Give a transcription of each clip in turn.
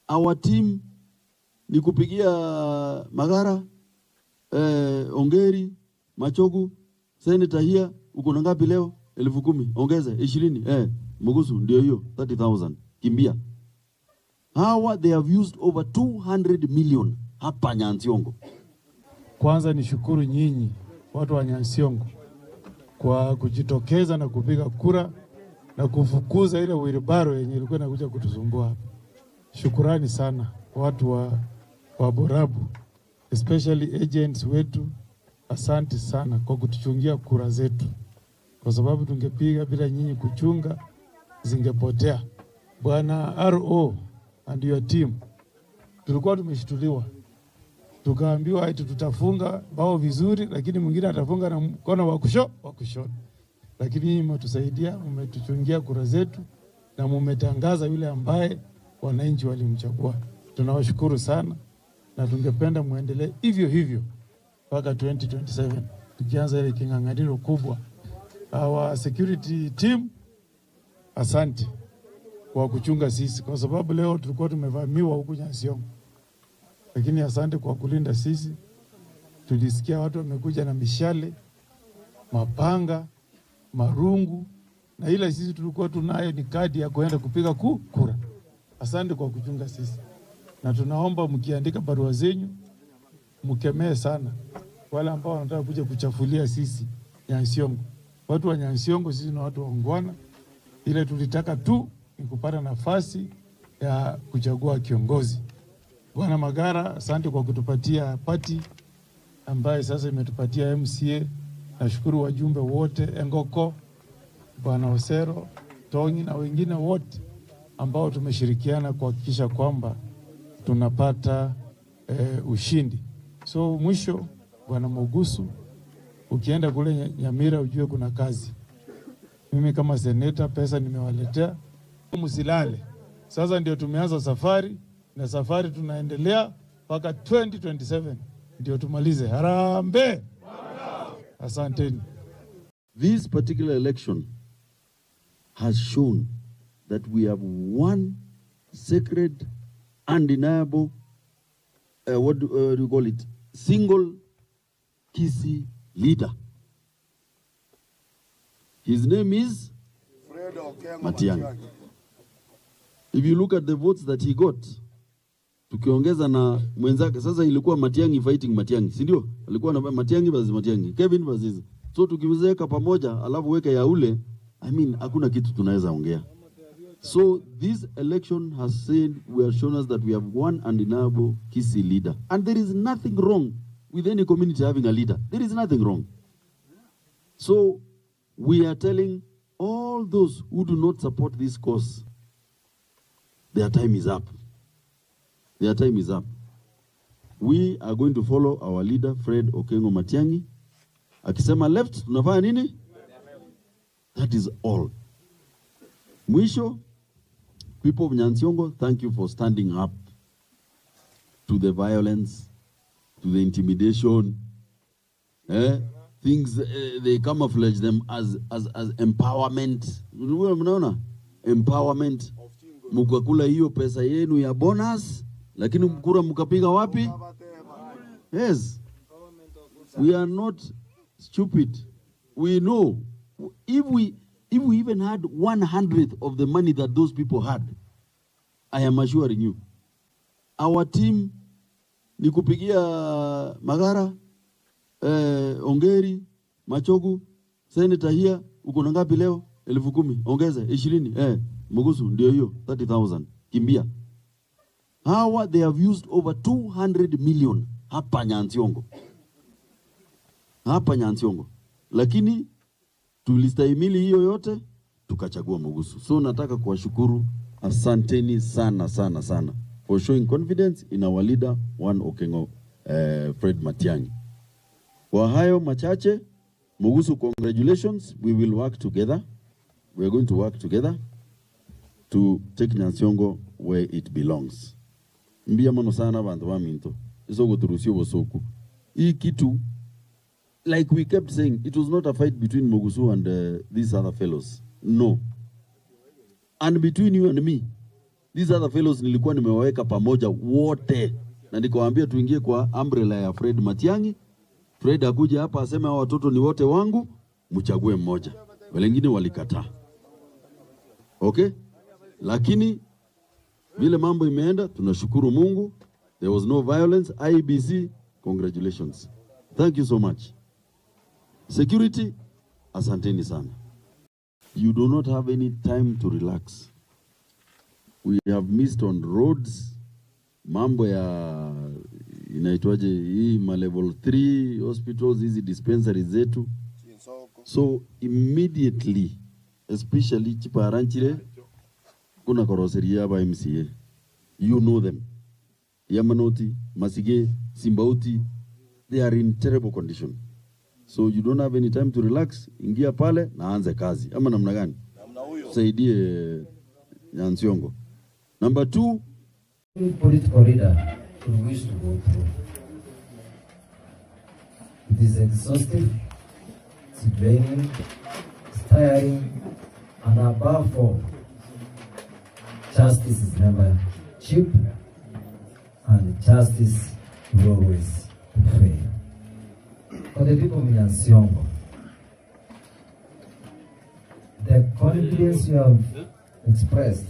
Our team ni kupigia Magara, Ongeri, Machogu, Senator here, uko na ngapi leo? 10,000, ongeze 20, Mugusu ndio hiyo 30,000. Kimbia. Hawa they have used over 200 million hapa Nyansiongo. Kwanza ni shukuru nyinyi watu wa Nyansiongo kwa kujitokeza na kupiga kura na kufukuza ile wilbaro yenye ilikuwa inakuja kutusumbua hapa. Shukurani sana watu wa Borabu, especially agents wetu. Asante sana kwa kutuchungia kura zetu, kwa sababu tungepiga bila nyinyi kuchunga zingepotea. Bwana RO and your team, tulikuwa tumeshtuliwa, tukaambiwa eti tutafunga bao vizuri, lakini mwingine atafunga na mkono wa kushoto. Lakini nyinyi mmetusaidia, mmetuchungia kura zetu na mmetangaza yule ambaye wananchi walimchagua. Tunawashukuru sana na tungependa muendelee hivyo hivyo mpaka 2027 tukianza ile king'ang'aniro kubwa. Our security team, asante kwa kuchunga sisi, kwa sababu leo tulikuwa tumevamiwa huku Nyansiongo, lakini asante kwa kulinda sisi. Tulisikia watu wamekuja na mishale, mapanga, marungu, na ile sisi tulikuwa tunayo ni kadi ya kuenda kupiga kura. Asante kwa kuchunga sisi, na tunaomba mkiandika barua zenyu mkemee sana wale ambao wanataka kuja kuchafulia sisi Nyansiongo. Watu wa Nyansiongo sisi na watu waungwana, ile tulitaka tu ni kupata nafasi ya kuchagua kiongozi. Bwana Magara, asante kwa kutupatia party ambaye sasa imetupatia MCA. Nashukuru wajumbe wote, Engoko, Bwana Osero, Tongi na wengine wote ambao tumeshirikiana kuhakikisha kwamba tunapata ushindi. So mwisho, Bwana Mugusu, ukienda kule Nyamira ujue kuna kazi. Mimi kama seneta pesa nimewaletea, msilale. Sasa ndio tumeanza safari, na safari tunaendelea mpaka 2027 ndio tumalize. Harambee! Asanteni. This particular election has shown that we have one sacred, undeniable, what do you call it? Single Kisii leader. His name is Fred Okengo Matiang'i. If you look at the votes that he got, tukiongeza na mwenzake, sasa ilikuwa Matiang'i fighting Matiang'i, si ndio? Alikuwa na Matiang'i versus Matiang'i, Kevin versus. So tukiweka pamoja alafu weka ya ule, I mean hakuna kitu tunaweza ongea. So this election has said, we have shown us that we have one undeniable Kisii leader, and there is nothing wrong with any community having a leader. There is nothing wrong. So we are telling all those who do not support this cause, their time is up. Their time is up. We are going to follow our leader, Fred Okengo Matiang'i. Akisema left, tunafanya nini? That is all. Mwisho, people of Nyansiongo, thank you for standing up to the violence, to the intimidation. Things, they camouflage them as empowerment. Mnaona? Empowerment. Mukakula hiyo pesa yenu ya bonus, lakini mkura mukapiga wapi? Yes. We are not stupid. We know if we even had 100th of the money that those people had, I am assuring you, our team ni kupigia Magara, Ongeri, Machogu, Senator here, uko na ngapi leo? 10,000, ongeze 20, Mugusu ndio hiyo 30,000. Kimbia. Hawa they have used over 200 million hapa Nyansiongo. Hapa Nyansiongo. Lakini tulistahimili hiyo yote, tukachagua Mugusu. So nataka kuwashukuru, asanteni sana sana sana for showing confidence in our leader, one Okengo Fred Matiang'i. Kwa hayo machache, Mugusu, congratulations. We will work together. We are going to work together to take Nyansiongo where it belongs. Mbia mano sana bantu wa minto. Iso kuturusio bosoku. Hii kitu, like we kept saying, it was not a fight between Mugusu and these other fellows. No. And between you and me, These other fellows nilikuwa nimewaweka pamoja wote. Na nikawaambia tuingie kwa umbrella ya Fred Matiang'i. Fred akuje hapa aseme hao watoto ni wote wangu, mchague mmoja. Wengine walikataa. Okay? Lakini vile mambo imeenda, tunashukuru Mungu. There was no violence. IEBC, congratulations. Thank you so much. Security, asanteni sana. You do not have any time to relax. We have missed on roads. Mambo ya inaitwaje hii ma level 3 hospitals, hizi dispensaries zetu. So immediately, especially Chiparanchire, kuna koroseri hapa MCA. You know them. Yamanoti, Masige, Simbauti, they are in terrible condition. So you don't have any time to relax. Ingia pale na anze kazi. Ama namna gani? Saidie Nyansiongo. Number 2, political leader who wish to go through. It is exhaustive, it's draining, it's tiring, and above all, justice is never cheap, and justice will always fail. For the people of Nyansiongo, the confidence you have expressed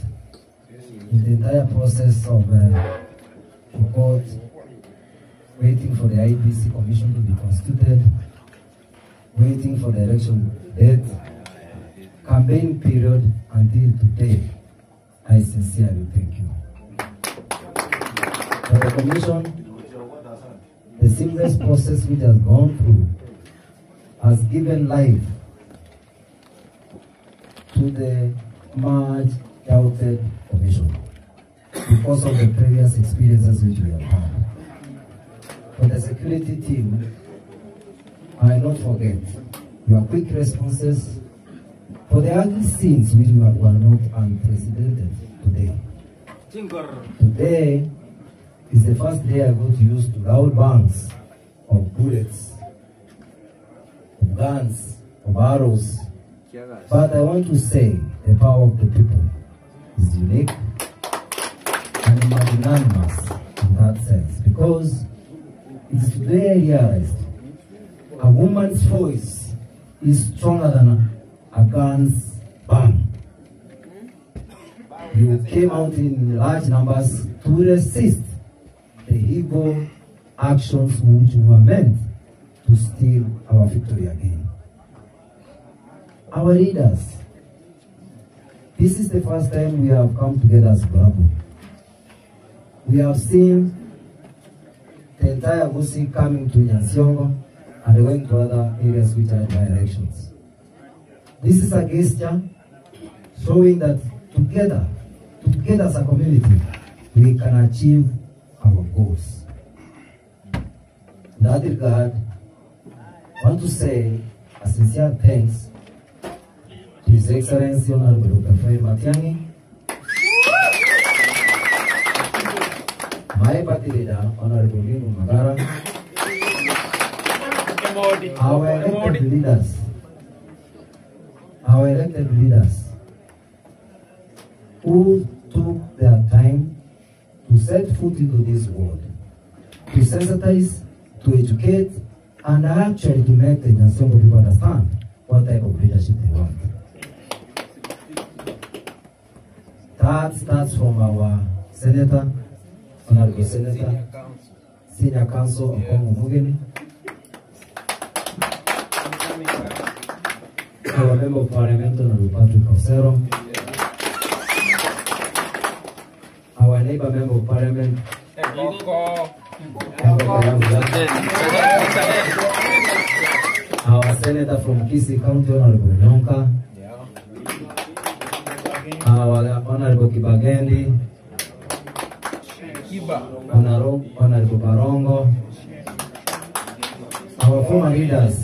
in the entire process of the court, waiting for the IEBC commission to be constituted, waiting for the election date, campaign period until today, I sincerely thank you. For the commission, the seamless process which has gone through has given life to the much doubted commission because of the previous experiences which we have had. For the security team, I will not forget your quick responses for the ugly scenes which were not unprecedented today. Today is the first day I got used to loud bangs of bullets, of guns, of arrows. But I want to say the power of the people is unique and magnanimous in that sense, because it is today I realized a woman's voice is stronger than a gun's bang. You came out in large numbers to resist the evil actions which were meant to steal our victory again. Our leaders, this is the first time we have come together as Bravo. We have seen the entire Gusii coming to Nyansiongo and going to other areas which are by elections. This is a gesture showing that together as a community, we can achieve our goals. In that regard, I want to say a sincere thanks to His Excellency Honorable Dr. Fred Matiang'i, my party leader, Honorable Minu Magara, our elected leaders who took their time to set foot into this world, to sensitize, to educate, and actually to make the Nyansiongo people understand what type of leadership they want. That starts from our Senator, Honorable Senator, Senior Counsel of Kongo Mugeni, our Member of Parliament, Honorable Patrick Osero, our neighbor Member of Parliament, our Senator from Kisii County, Honorable Nyonka, our Honorable Kibagendi, Honorable Barongo, our former leaders,